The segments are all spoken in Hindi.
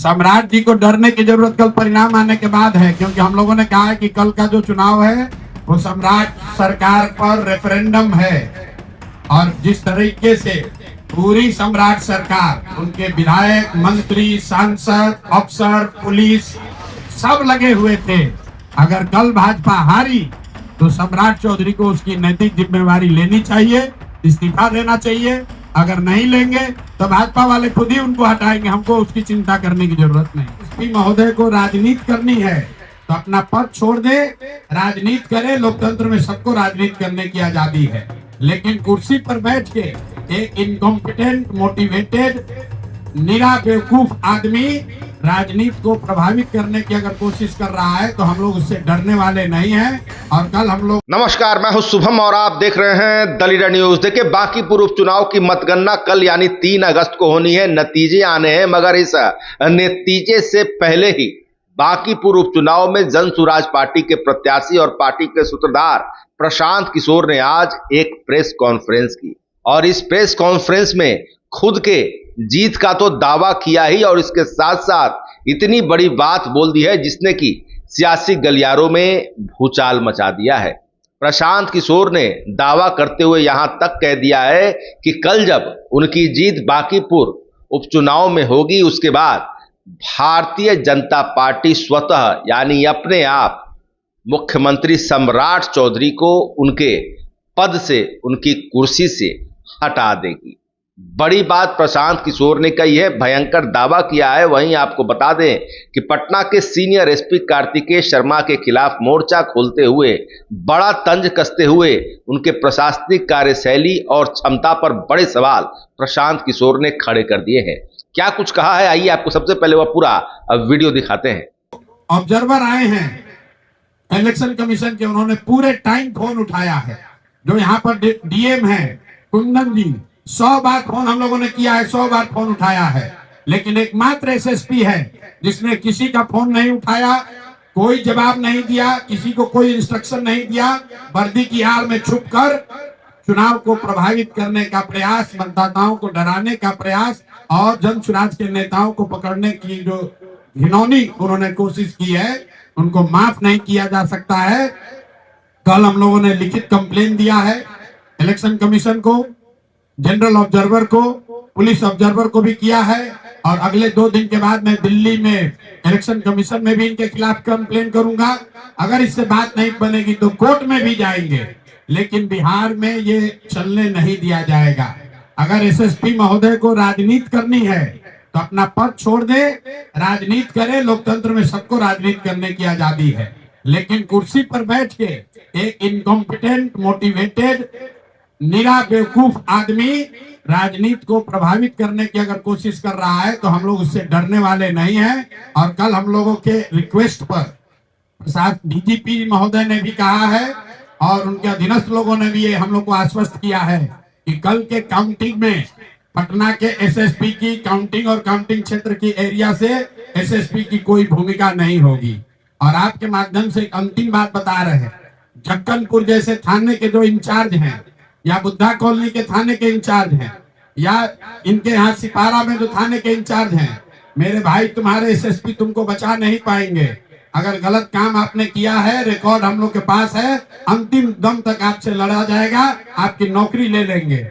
सम्राट जी को डरने की जरूरत कल परिणाम आने के बाद है, क्योंकि हम लोगों ने कहा है कि कल का जो चुनाव है वो सम्राट सरकार पर रेफरेंडम है। और जिस तरीके से पूरी सम्राट सरकार, उनके विधायक, मंत्री, सांसद, अफसर, पुलिस सब लगे हुए थे, अगर कल भाजपा हारी तो सम्राट चौधरी को उसकी नैतिक जिम्मेवारी लेनी चाहिए, इस्तीफा देना चाहिए। अगर नहीं लेंगे तो भाजपा वाले खुद ही उनको हटाएंगे, हमको उसकी चिंता करने की जरूरत नहीं। एसपी महोदय को राजनीति करनी है तो अपना पद छोड़ दे, राजनीति करे। लोकतंत्र में सबको राजनीति करने की आजादी है, लेकिन कुर्सी पर बैठ के एक इनकॉम्पिटेंट, मोटिवेटेड, निरा बेवकूफ आदमी राजनीति को प्रभावित करने की अगर कोशिश कर रहा है तो हम लोग उससे डरने वाले नहीं हैं। और कल हम लोग नमस्कार, मैं हूं शुभम और आप देख रहे हैं द लीडर न्यूज। देखिए, बांकीपुर उपचुनाव की मतगणना कल यानी 3 अगस्त को होनी है। नतीजे आने हैं, मगर इस नतीजे से पहले ही बांकीपुर उपचुनाव में जन सुराज पार्टी के प्रत्याशी और पार्टी के सूत्रधार प्रशांत किशोर ने आज एक प्रेस कॉन्फ्रेंस की और इस प्रेस कॉन्फ्रेंस में खुद के जीत का तो दावा किया ही और इसके साथ साथ इतनी बड़ी बात बोल दी है जिसने कि सियासी गलियारों में भूचाल मचा दिया है। प्रशांत किशोर ने दावा करते हुए यहां तक कह दिया है कि कल जब उनकी जीत बांकीपुर उपचुनाव में होगी, उसके बाद भारतीय जनता पार्टी स्वतः यानी अपने आप मुख्यमंत्री सम्राट चौधरी को उनके पद से, उनकी कुर्सी से हटा देगी। बड़ी बात प्रशांत किशोर ने कही है, भयंकर दावा किया है। वहीं आपको बता दें कि पटना के सीनियर एसपी कार्तिकेय शर्मा के खिलाफ मोर्चा खोलते हुए, बड़ा तंज कसते हुए उनके प्रशासनिक कार्यशैली और क्षमता पर बड़े सवाल प्रशांत किशोर ने खड़े कर दिए हैं। क्या कुछ कहा है, आइए आपको सबसे पहले वह पूरा वीडियो दिखाते हैं। ऑब्जर्वर आए हैं इलेक्शन कमीशन के, उन्होंने पूरे टाइम फोन उठाया है। जो यहाँ पर डीएम है कुंदन जी, 100 बार फोन हम लोगों ने किया है, 100 बार फोन उठाया है, लेकिन एकमात्र एसएसपी है जिसने किसी का फोन नहीं उठाया, कोई जवाब नहीं दिया, किसी को कोई इंस्ट्रक्शन नहीं दिया। वर्दी की आड़ में छुपकर चुनाव को प्रभावित करने का प्रयास, मतदाताओं को डराने का प्रयास और जन सुराज के नेताओं को पकड़ने की जो घिनौनी उन्होंने कोशिश की है, उनको माफ नहीं किया जा सकता है। कल हम लोगों ने लिखित कंप्लेन दिया है इलेक्शन कमीशन को, जनरल ऑब्जर्वर को, पुलिस ऑब्जर्वर को भी किया है, और अगले 2 दिन के बाद मैं दिल्ली में इलेक्शन कमीशन में भी इनके खिलाफ कंप्लेन करूंगा। अगर इससे बात नहीं बनेगी तो कोर्ट में भी जाएंगे, लेकिन बिहार में ये चलने नहीं दिया जाएगा। अगर एसएसपी महोदय को राजनीति करनी है तो अपना पद छोड़ दे, राजनीति करे। लोकतंत्र में सबको राजनीति करने की आजादी है, लेकिन कुर्सी पर बैठ के एक इनकॉम्पिटेंट, मोटिवेटेड, निरा बेवकूफ आदमी राजनीति को प्रभावित करने की अगर कोशिश कर रहा है तो हम लोग उससे डरने वाले नहीं हैं। और कल हम लोगों के रिक्वेस्ट पर साथ डीजीपी महोदय ने भी कहा है और उनके अधीनस्थ लोगों ने भी ये हम लोग को आश्वस्त किया है कि कल के काउंटिंग में पटना के एसएसपी की काउंटिंग और काउंटिंग क्षेत्र की एरिया से एसएसपी की कोई भूमिका नहीं होगी। और आपके माध्यम से एक अंतिम बात बता रहे हैं, जक्कनपुर जैसे थाने के जो इंचार्ज हैं, या बुद्धा कॉलोनी के थाने के इंचार्ज हैं, या इनके यहाँ सिपारा में जो थाने के इंचार्ज हैं, मेरे भाई तुम्हारे एसएसपी तुमको बचा नहीं पाएंगे। अगर गलत काम आपने किया है, रिकॉर्ड हम लोग के पास है, अंतिम दम तक आपसे लड़ा जाएगा, आपकी नौकरी ले लेंगे।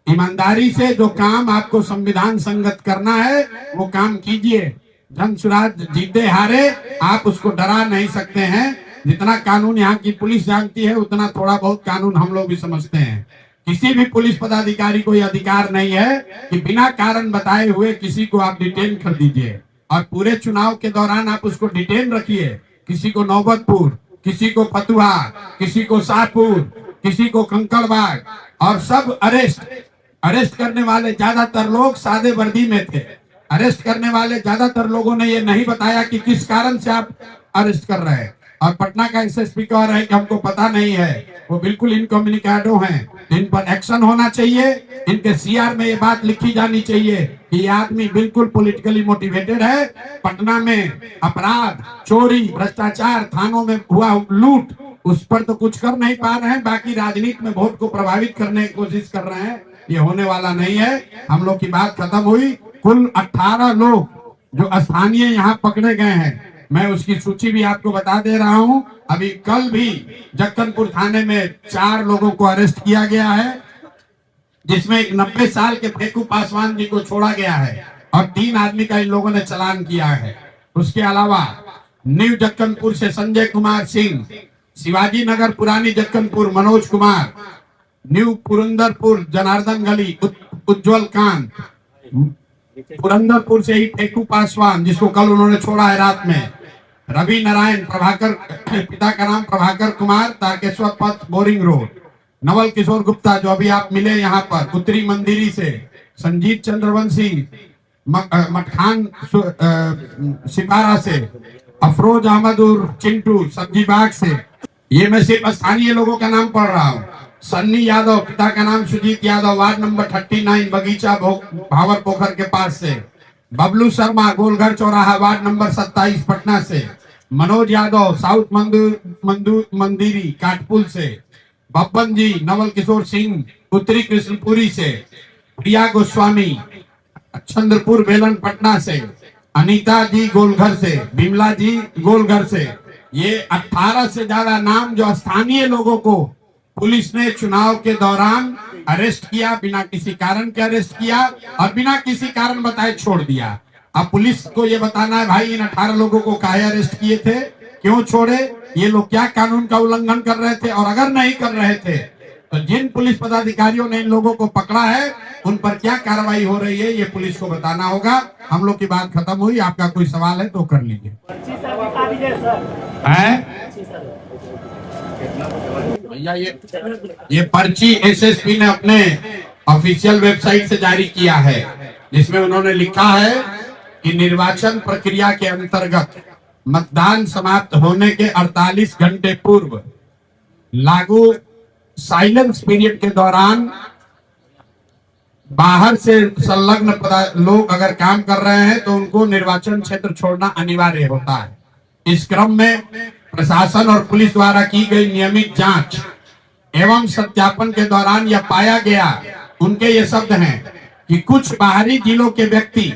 ईमानदारी से जो काम आपको संविधान संगत करना है वो काम कीजिए। जन सुराज जीते हारे आप उसको डरा नहीं सकते हैं। जितना कानून यहाँ की पुलिस जानती है उतना थोड़ा बहुत कानून हम लोग भी समझते हैं। किसी भी पुलिस पदाधिकारी को यह अधिकार नहीं है कि बिना कारण बताए हुए किसी को आप डिटेन कर दीजिए, और पूरे चुनाव के दौरान आप उसको डिटेन रखिए। किसी को नौबतपुर, किसी को फतुहा, किसी को शाहपुर, किसी को कंकड़बाग, और सब अरेस्ट करने वाले ज्यादातर लोग सादे वर्दी में थे। अरेस्ट करने वाले ज्यादातर लोगों ने ये नहीं बताया कि किस कारण से आप अरेस्ट कर रहे हैं। और पटना का एसएसपी कह रहा है कि हमको पता नहीं है, वो बिल्कुल इनकम्युनिकेटो हैं। इन पर एक्शन होना चाहिए। इनके सीआर में ये बात लिखी जानी चाहिए कि ये आदमी बिल्कुल पॉलिटिकली मोटिवेटेड है। पटना में अपराध, चोरी, भ्रष्टाचार, थानों में हुआ लूट, उस पर तो कुछ कर नहीं पा रहे हैं, बाकी राजनीति में वोट को प्रभावित करने की कोशिश कर रहे हैं। ये होने वाला नहीं है। हम लोग की बात खत्म हुई। कुल 18 लोग जो स्थानीय यहाँ पकड़े गए हैं, मैं उसकी सूची भी आपको बता दे रहा हूँ। अभी कल भी जक्कनपुर थाने में 4 लोगों को अरेस्ट किया गया है, जिसमें एक 90 साल के फेकू पासवान जी को छोड़ा गया है और 3 आदमी का इन लोगों ने चालान किया है। उसके अलावा न्यू जक्कनपुर से संजय कुमार सिंह, शिवाजी नगर पुरानी जक्कनपुर मनोज कुमार, न्यू पुरंदरपुर जनार्दन गली उज्जवल कांत, पुरंदरपुर से ही फेकू पासवान जिसको कल उन्होंने छोड़ा है रात में, रवि नारायण प्रभाकर, पिता का नाम प्रभाकर कुमार, तारकेश्वर पथ बोरिंग रोड, नवल किशोर गुप्ता जो अभी आप मिले यहाँ पर उत्तरी मंदिरी से, संजीत चंद्रवंशी मटखान सिपारा से, अफरोज अहमद उर्फ चिंटू सब्जी बाग से। ये मैं सिर्फ स्थानीय लोगों का नाम पढ़ रहा हूँ। सन्नी यादव, पिता का नाम सुजीत यादव, वार्ड नंबर 39 बगीचा भावर पोखर के पास से, बबलू शर्मा गोलघर चौराहा वार्ड नंबर 27 पटना से, मनोज यादव साउथ मंदिरी काटपुल से, बब्बन जी नवल किशोर सिंह उत्तरी कृष्णपुरी से, प्रिया गोस्वामी चंद्रपुर बेलन पटना से, अनीता जी गोलघर से, बिमला जी गोलघर से। ये 18 से ज्यादा नाम जो स्थानीय लोगों को पुलिस ने चुनाव के दौरान अरेस्ट किया, बिना किसी कारण के अरेस्ट किया और बिना किसी कारण बताए छोड़ दिया। अब पुलिस को ये बताना है भाई इन 18 लोगों को काहे अरेस्ट किए थे, क्यों छोड़े, ये लोग क्या कानून का उल्लंघन कर रहे थे, और अगर नहीं कर रहे थे तो जिन पुलिस पदाधिकारियों ने इन लोगों को पकड़ा है उन पर क्या कार्रवाई हो रही है, ये पुलिस को बताना होगा। हम लोग की बात खत्म हुई। आपका कोई सवाल है तो कर लीजिए। भैया ये पर्ची एसएसपी ने अपने ऑफिशियल वेबसाइट से जारी किया है, जिसमें उन्होंने लिखा है कि निर्वाचन प्रक्रिया के अंतर्गत मतदान समाप्त होने के 48 घंटे पूर्व लागू साइलेंस पीरियड के दौरान बाहर से संलग्न लोग अगर काम कर रहे हैं तो उनको निर्वाचन क्षेत्र छोड़ना अनिवार्य होता है। इस क्रम में प्रशासन और पुलिस द्वारा की गई नियमित जांच एवं सत्यापन के दौरान यह पाया गया, उनके ये शब्द हैं कि कुछ बाहरी जिलों के व्यक्ति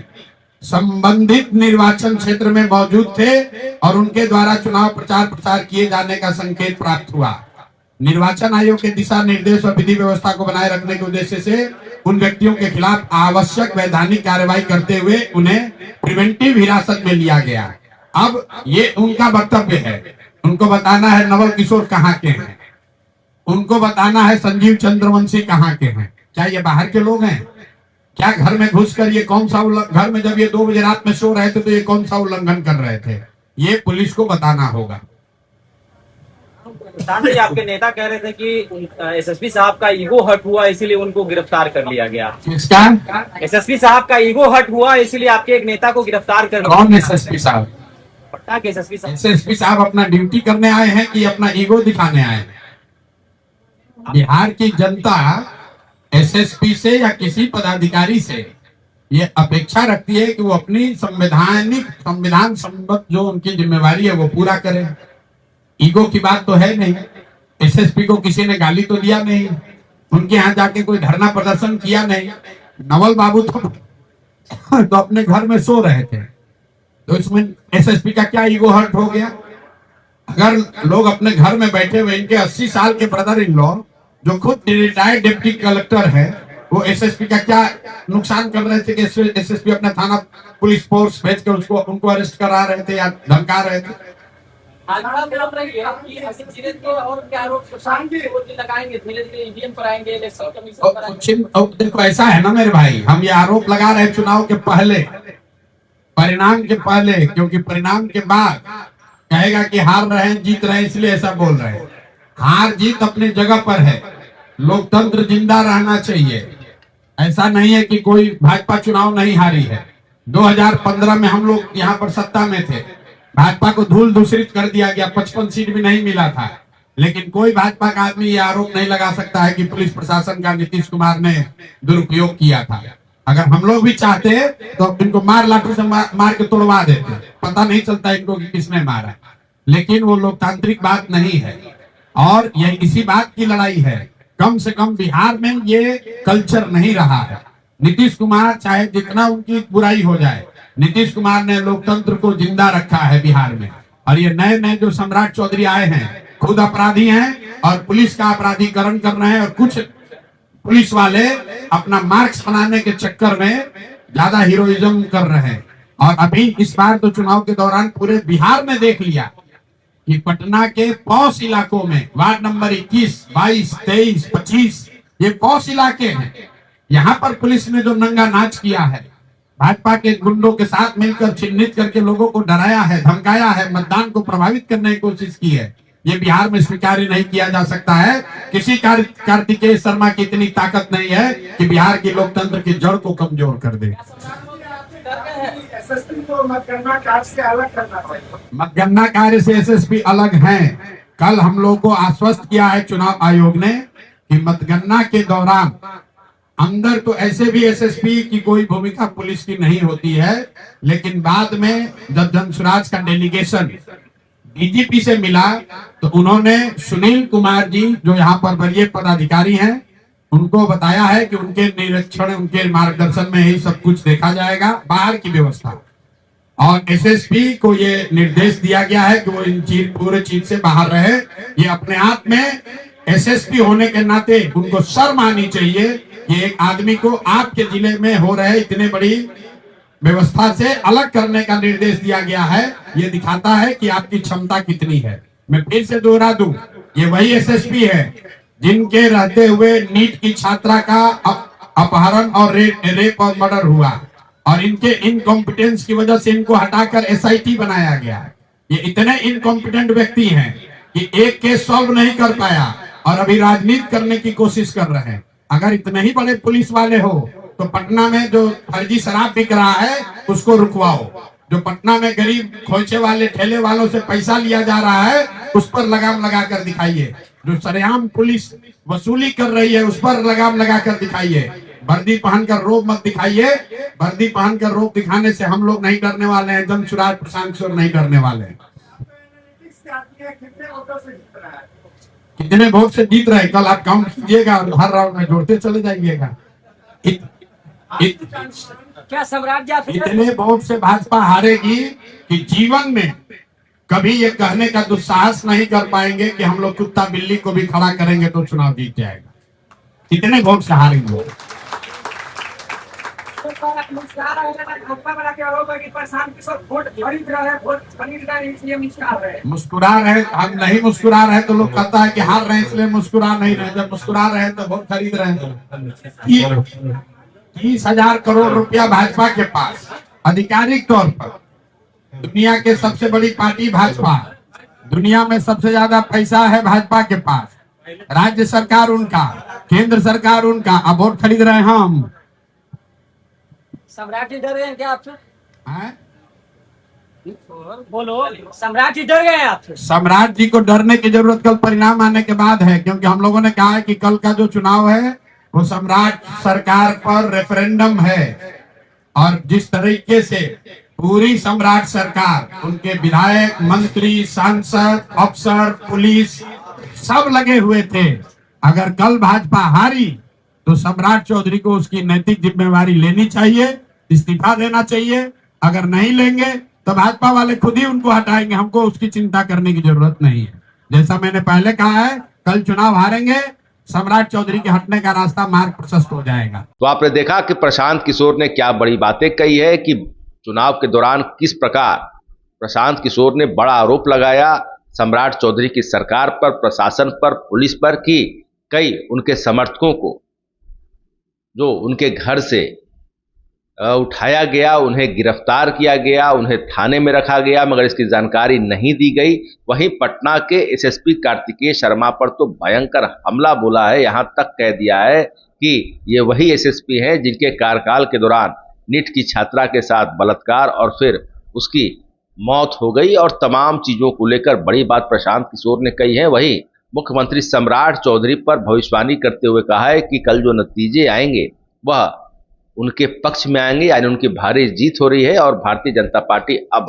संबंधित निर्वाचन क्षेत्र में मौजूद थे और उनके द्वारा चुनाव प्रचार प्रसार किए जाने का संकेत प्राप्त हुआ। निर्वाचन आयोग के दिशा निर्देश और विधि व्यवस्था को बनाए रखने के उद्देश्य से उन व्यक्तियों के खिलाफ आवश्यक वैधानिक कार्रवाई करते हुए उन्हें प्रिवेंटिव हिरासत में लिया गया। अब ये उनका वक्तव्य है, उनको बताना है नवल किशोर कहाँ के हैं, उनको बताना है संजीव चंद्रवंशी कहाँ के हैं। क्या ये बाहर के लोग हैं? क्या घर में घुसकर ये कौन सा घर में जब ये 2 बजे रात में सो रहे थे तो ये कौन सा उल्लंघन कर रहे थे, ये पुलिस को बताना होगा। आपके नेता कह रहे थे कि एसएसपी साहब का ईगो हर्ट हुआ इसीलिए उनको गिरफ्तार कर लिया गया। किसका? एसएसपी साहब का ईगो हर्ट हुआ इसीलिए आपके एक नेता को गिरफ्तार कर लिया। कौन एसएसपी साहब? पटना के एसएसपी साहब। एसएसपी साहब अपना ड्यूटी करने आए हैं कि अपना ईगो दिखाने आए हैं? बिहार की जनता एसएसपी से या किसी पदाधिकारी से ये अपेक्षा रखती है कि वो अपनी संविधान संबद्ध जो उनकी जिम्मेवारी है वो पूरा करें। ईगो की बात तो है नहीं। एसएसपी को किसी ने गाली तो दिया नहीं, उनके यहाँ जाके कोई धरना प्रदर्शन किया नहीं। नवल बाबू तो अपने घर में सो रहे थे, तो इसमें एसएसपी का क्या ईगो हर्ट हो गया? अगर लोग अपने घर में बैठे हुए इनके 80 साल के ब्रदर इन लॉ जो खुद रिटायर्ड डिप्टी कलेक्टर है, वो एसएसपी का क्या नुकसान कर रहे थे कि एसएसपी अपना थाना पुलिस फोर्स भेज कर उनको अरेस्ट करा रहे थे या धमका रहे थे? देखो ऐसा है ना मेरे भाई, हम ये आरोप लगा रहे हैं चुनाव के पहले, परिणाम के पहले, क्योंकि परिणाम के बाद कहेगा कि हार रहे हैं जीत रहे हैं इसलिए ऐसा बोल रहे हैं। हार जीत अपनी जगह पर है, लोकतंत्र जिंदा रहना चाहिए। ऐसा नहीं है कि कोई भाजपा चुनाव नहीं हारी है। 2015 में हम लोग यहाँ पर सत्ता में थे, भाजपा को धूल दूषित कर दिया गया, 55 सीट भी नहीं मिला था। लेकिन कोई भाजपा का आदमी ये आरोप नहीं लगा सकता है कि पुलिस प्रशासन का नीतीश कुमार ने दुरुपयोग किया था। अगर हम लोग भी चाहते तो इनको मार लाठी से मार के तोड़वा देते, पता नहीं चलता इनको कि किसने मारा। लेकिन वो लोकतांत्रिक बात नहीं है और यह इसी बात की लड़ाई है। कम से कम बिहार में ये कल्चर नहीं रहा है। नीतीश कुमार चाहे जितना उनकी बुराई हो जाए, नीतीश कुमार ने लोकतंत्र को जिंदा रखा है बिहार में। और ये नए नए जो सम्राट चौधरी आए हैं खुद अपराधी हैं और पुलिस का अपराधीकरण कर रहे हैं, और कुछ पुलिस वाले अपना मार्क्स बनाने के चक्कर में ज्यादा हीरोइज्म कर रहे हैं। और अभी इस बार तो चुनाव के दौरान पूरे बिहार में देख लिया कि पटना के पॉश इलाकों में वार्ड नंबर 21, 22, 23, 25 ये पॉश इलाके हैं। यहाँ पर पुलिस ने जो नंगा नाच किया है, भाजपा के गुंडों के साथ मिलकर चिन्हित करके लोगों को डराया है, धमकाया है, मतदान को प्रभावित करने की कोशिश की है, ये बिहार में स्वीकार नहीं किया जा सकता है। किसी कार्तिकेय शर्मा की इतनी ताकत नहीं है कि बिहार की लोकतंत्र की जड़ को कमजोर कर दे। एसएसपी को मतगणना कार्य से अलग करना चाहिए। मतगणना कार्य से एसएसपी अलग हैं। कल हम लोग को आश्वस्त किया है चुनाव आयोग ने कि मतगणना के दौरान अंदर तो ऐसे भी एसएसपी की कोई भूमिका पुलिस की नहीं होती है, लेकिन बाद में जब धनसुराज का डेलीगेशन डीजीपी से मिला तो उन्होंने सुनील कुमार जी जो यहाँ पर वरीय पदाधिकारी हैं उनको बताया है कि उनके निरीक्षण, उनके मार्गदर्शन में ही सब कुछ देखा जाएगा, बाहर की व्यवस्था। और एसएसपी को ये निर्देश दिया गया है कि वो इन पूरे चीज से बाहर रहे। ये अपने आप में एसएसपी होने के नाते उनको शर्म आनी चाहिए कि एक आदमी को आपके जिले में हो रहे इतने बड़ी व्यवस्था से अलग करने का निर्देश दिया गया है। ये दिखाता है कि आपकी क्षमता कितनी है। मैं फिर से दोहरा दूं, ये वही एसएसपी है जिनके रहते हुए नीट की छात्रा का अपहरण और रेप और मर्डर हुआ, और इनके इनकॉम्पिटेंस की वजह से इनको हटाकर एसआईटी बनाया गया। ये इतने इनकॉम्पिटेंट व्यक्ति हैं कि एक केस सॉल्व नहीं कर पाया और अभी राजनीति करने की कोशिश कर रहे हैं। अगर इतने ही बड़े पुलिस वाले हो तो पटना में जो फर्जी शराब बिक रहा है उसको रुकवाओ। जो पटना में गरीब खोचे वाले ठेले वालों से पैसा लिया जा रहा है उस पर लगाम लगा कर दिखाइए। जो सरेआम पुलिस वसूली कर रही है उस पर लगाम लगा कर दिखाइए। वर्दी पहनकर रोब मत दिखाइए। वर्दी पहनकर रोब दिखाने से हम लोग नहीं डरने वाले हैं, धनसुराज प्रशांत किशोर नहीं डरने वाले हैं। कितने वोट से जीत रहे कल आप काउंट कीजिएगा और हर राउंड में जोड़ते चले जाइएगा। क्या सम्राट जी इतने वोट से भाजपा हारेगी कि जीवन में कभी ये कहने का दुस्साहस नहीं कर पाएंगे कि हम लोग कुत्ता बिल्ली को भी खड़ा करेंगे तो चुनाव जीत जाएगा। इतने वोट से हारेंगे। मुस्कुरा रहे, हम नहीं मुस्कुरा रहे तो लोग कहता है कि हार रहे इसलिए मुस्कुरा नहीं रहे, जब मुस्कुरा रहे तो वोट खरीद रहे हैं। 30,000 करोड़ रुपया भाजपा के पास आधिकारिक तौर पर। दुनिया के सबसे बड़ी पार्टी भाजपा, दुनिया में सबसे ज्यादा पैसा है भाजपा के पास। राज्य सरकार उनका, केंद्र सरकार उनका, अब वोट खरीद रहे हैं हम। सम्राट जी डर गए हैं क्या आपसे? बोलो, सम्राट जी डर गए हैं आपसे? सम्राट जी को डरने की जरूरत कल परिणाम आने के बाद है, क्योंकि हम लोगों ने कहा है कि कल का जो चुनाव है वो सम्राट सरकार पर रेफरेंडम है। और जिस तरीके से पूरी सम्राट सरकार, उनके विधायक, मंत्री, सांसद, अफसर, पुलिस सब लगे हुए थे, अगर कल भाजपा हारी तो सम्राट चौधरी को उसकी नैतिक जिम्मेवारी लेनी चाहिए, इस्तीफा देना चाहिए। अगर नहीं लेंगे तो भाजपा वाले खुद ही उनको हटाएंगे, हमको उसकी चिंता करने की जरूरत नहीं है। जैसा मैंने पहले कहा है, कल चुनाव हारेंगे, सम्राट चौधरी के हटने का रास्ता मार्ग प्रशस्त हो जाएगा। तो आपने देखा कि प्रशांत किशोर ने क्या बड़ी बातें कही है कि चुनाव के दौरान किस प्रकार प्रशांत किशोर ने बड़ा आरोप लगाया सम्राट चौधरी की सरकार पर, प्रशासन पर, पुलिस पर कि कई उनके समर्थकों को जो उनके घर से उठाया गया, उन्हें गिरफ्तार किया गया, उन्हें थाने में रखा गया, मगर इसकी जानकारी नहीं दी गई। वहीं पटना के एसएसपी कार्तिकेय शर्मा पर तो भयंकर हमला बोला है, यहां तक कह दिया है कि ये वही एसएसपी हैं जिनके कार्यकाल के दौरान नीट की छात्रा के साथ बलात्कार और फिर उसकी मौत हो गई, और तमाम चीज़ों को लेकर बड़ी बात प्रशांत किशोर ने कही है। वहीं मुख्यमंत्री सम्राट चौधरी पर भविष्यवाणी करते हुए कहा है कि कल जो नतीजे आएंगे वह उनके पक्ष में आएंगे, यानी उनकी भारी जीत हो रही है और भारतीय जनता पार्टी अब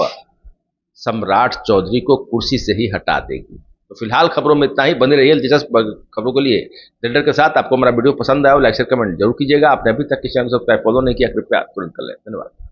सम्राट चौधरी को कुर्सी से ही हटा देगी। तो फिलहाल खबरों में इतना ही। बने रहिए दिलचस्प खबरों के लिए टेंडर के साथ। आपको हमारा वीडियो पसंद आया हो लाइक शेयर कमेंट जरूर कीजिएगा। आपने अभी तक के चैनल सब्सक्राइब फॉलो नहीं किया, कृपया तुरंत कर लें। धन्यवाद।